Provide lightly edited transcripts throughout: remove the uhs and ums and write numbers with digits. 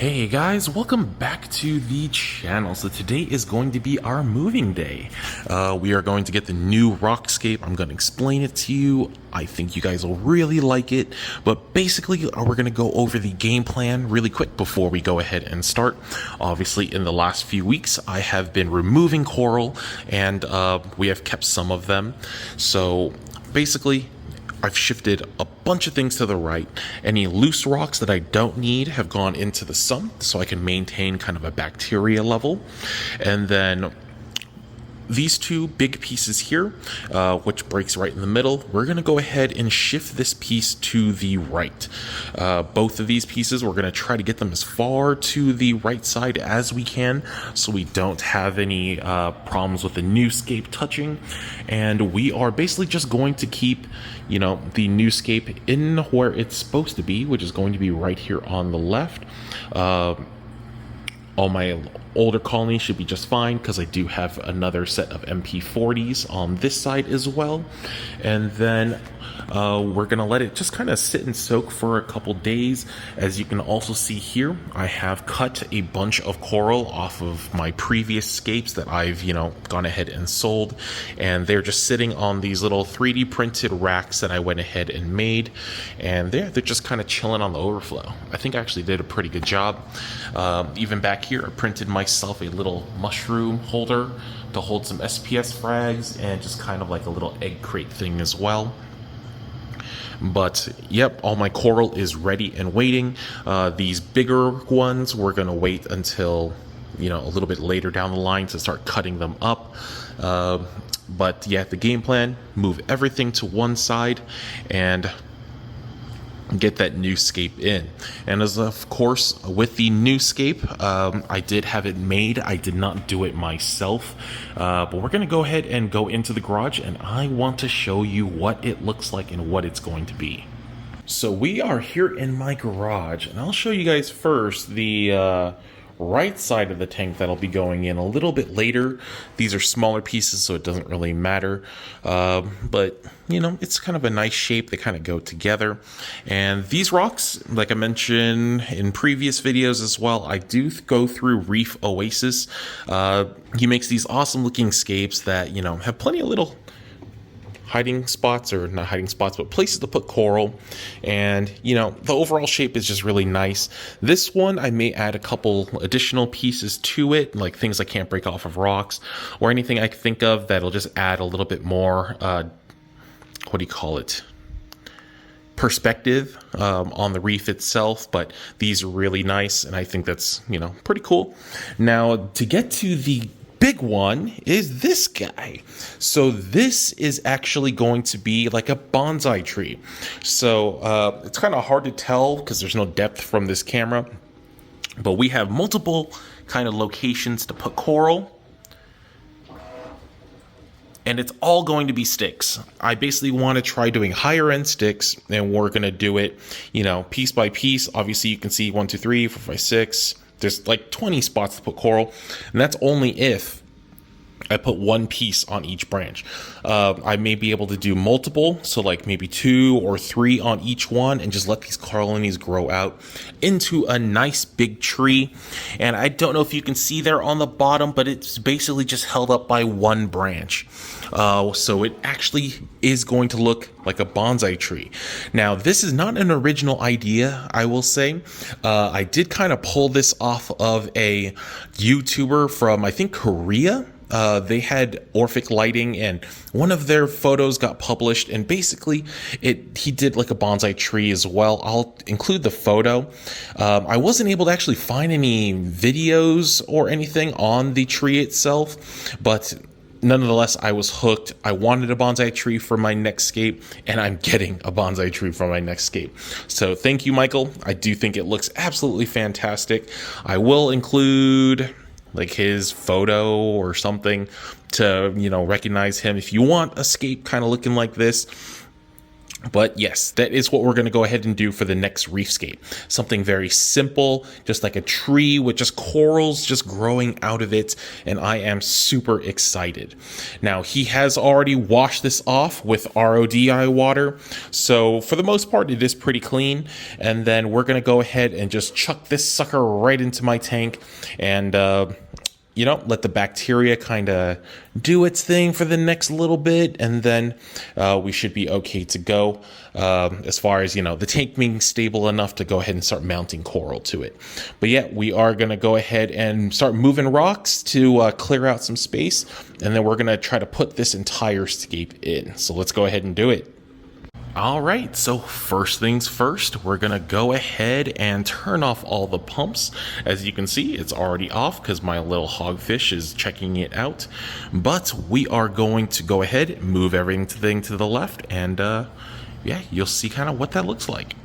Hey guys, welcome back to the channel. So today is going to be our moving day. We are going to get the new rockscape. I'm going to explain it to you. I think you guys will really like it, but basically we're going to go over the game plan really quick before we go ahead and start. Obviously in the last few weeks I have been removing coral and we have kept some of them. So basically I've shifted a bunch of things to the right. Any loose rocks that I don't need have gone into the sun so I can maintain kind of a bacteria level. And then these two big pieces here, which breaks right in the middle, we're going to go ahead and shift this piece to the right. Both of these pieces, we're going to try to get them as far to the right side as we can so we don't have any problems with the new scape touching. And we are basically just going to keep, the new scape in where it's supposed to be, which is going to be right here on the left. All my older colonies should be just fine because I do have another set of MP40s on this side as well. And then we're gonna let it just kind of sit and soak for a couple days. As you can also see here, I have cut a bunch of coral off of my previous scapes that I've gone ahead and sold, and they're just sitting on these little 3D printed racks that I went ahead and made, and they're just kind of chilling on the overflow. I think I actually did a pretty good job. Even back here, I printed myself a little mushroom holder to hold some SPS frags and just kind of like a little egg crate thing as well. But yep, all my coral is ready and waiting. These bigger ones, we're gonna wait until a little bit later down the line to start cutting them up. But yeah, the game plan: move everything to one side and get that new scape in. And as of course with the new scape, I did have it made. I did not do it myself, but we're gonna go ahead and go into the garage and I want to show you what it looks like and what it's going to be. So we are here in my garage and I'll show you guys first the right side of the tank that'll be going in a little bit later. These are smaller pieces, so it doesn't really matter, but it's kind of a nice shape. They kind of go together. And these rocks, like I mentioned in previous videos as well, I do go through Reef Oasis. He makes these awesome looking scapes that have plenty of little hiding spots, or not hiding spots, but places to put coral. And the overall shape is just really nice. This one I may add a couple additional pieces to it, like things I can't break off of rocks or anything I can think of that'll just add a little bit more perspective on the reef itself. But these are really nice and I think that's pretty cool. Now to get to the big one is this guy. So this is actually going to be like a bonsai tree. So it's kind of hard to tell because there's no depth from this camera, but we have multiple kind of locations to put coral, and it's all going to be sticks. I basically want to try doing higher end sticks, and we're going to do it piece by piece. Obviously you can see 1 2 3 4 5 6. There's like 20 spots to put coral, and that's only if I put one piece on each branch. I may be able to do multiple, so like maybe 2 or 3 on each one, and just let these colonies grow out into a nice big tree. And I don't know if you can see there on the bottom, but it's basically just held up by one branch. So it actually is going to look like a bonsai tree. Now, this is not an original idea, I will say. I did kind of pull this off of a YouTuber from, I think, Korea. They had Orphic lighting and one of their photos got published, and basically he did like a bonsai tree as well. I'll include the photo. I wasn't able to actually find any videos or anything on the tree itself, but nonetheless, I was hooked. I wanted a bonsai tree for my next scape, and I'm getting a bonsai tree for my next scape. So thank you, Michael. I do think it looks absolutely fantastic. I will include like his photo or something to recognize him if you want a scape kind of looking like this. But yes, that is what we're going to go ahead and do for the next reefscape. Something very simple, just like a tree with just corals just growing out of it. And I am super excited. Now, he has already washed this off with RODI water. So for the most part, it is pretty clean. And then we're going to go ahead and just chuck this sucker right into my tank and, let the bacteria kind of do its thing for the next little bit, and then we should be okay to go as far as, the tank being stable enough to go ahead and start mounting coral to it. But yeah, we are going to go ahead and start moving rocks to clear out some space, and then we're going to try to put this entire scape in. So let's go ahead and do it. All right, so first things first, we're going to go ahead and turn off all the pumps. As you can see, it's already off because my little hogfish is checking it out. But we are going to go ahead, move everything to the left, and yeah, you'll see kind of what that looks like.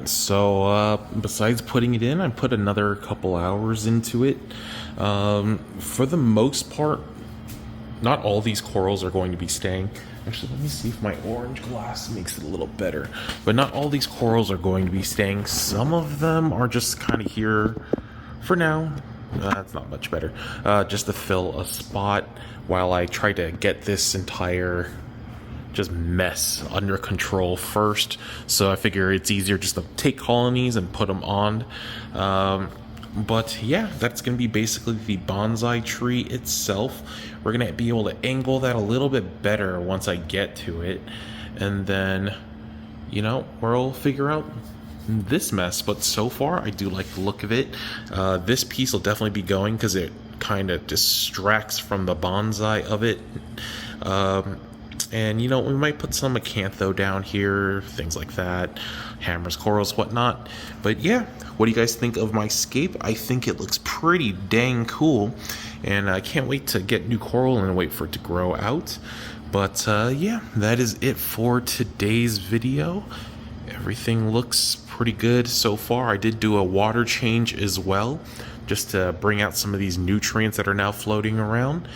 So besides putting it in, I put another couple hours into it. For the most part, not all these corals are going to be staying. Actually, let me see if my orange glass makes it a little better. But not all these corals are going to be staying. Some of them are just kind of here for now. That's not much better. Just to fill a spot while I try to get this entire just mess under control first. So I figure it's easier just to take colonies and put them on. But yeah, that's going to be basically the bonsai tree itself. We're going to be able to angle that a little bit better once I get to it. And then, we'll figure out this mess. But so far, I do like the look of it. This piece will definitely be going because it kind of distracts from the bonsai of it. And, we might put some acantho down here, things like that, hammers, corals, whatnot. But yeah, what do you guys think of my scape? I think it looks pretty dang cool, and I can't wait to get new coral and wait for it to grow out. But yeah, that is it for today's video. Everything looks pretty good so far. I did do a water change as well, just to bring out some of these nutrients that are now floating around.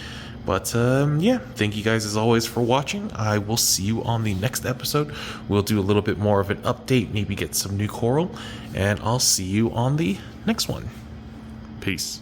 But yeah, thank you guys as always for watching. I will see you on the next episode. We'll do a little bit more of an update, maybe get some new coral, and I'll see you on the next one. Peace.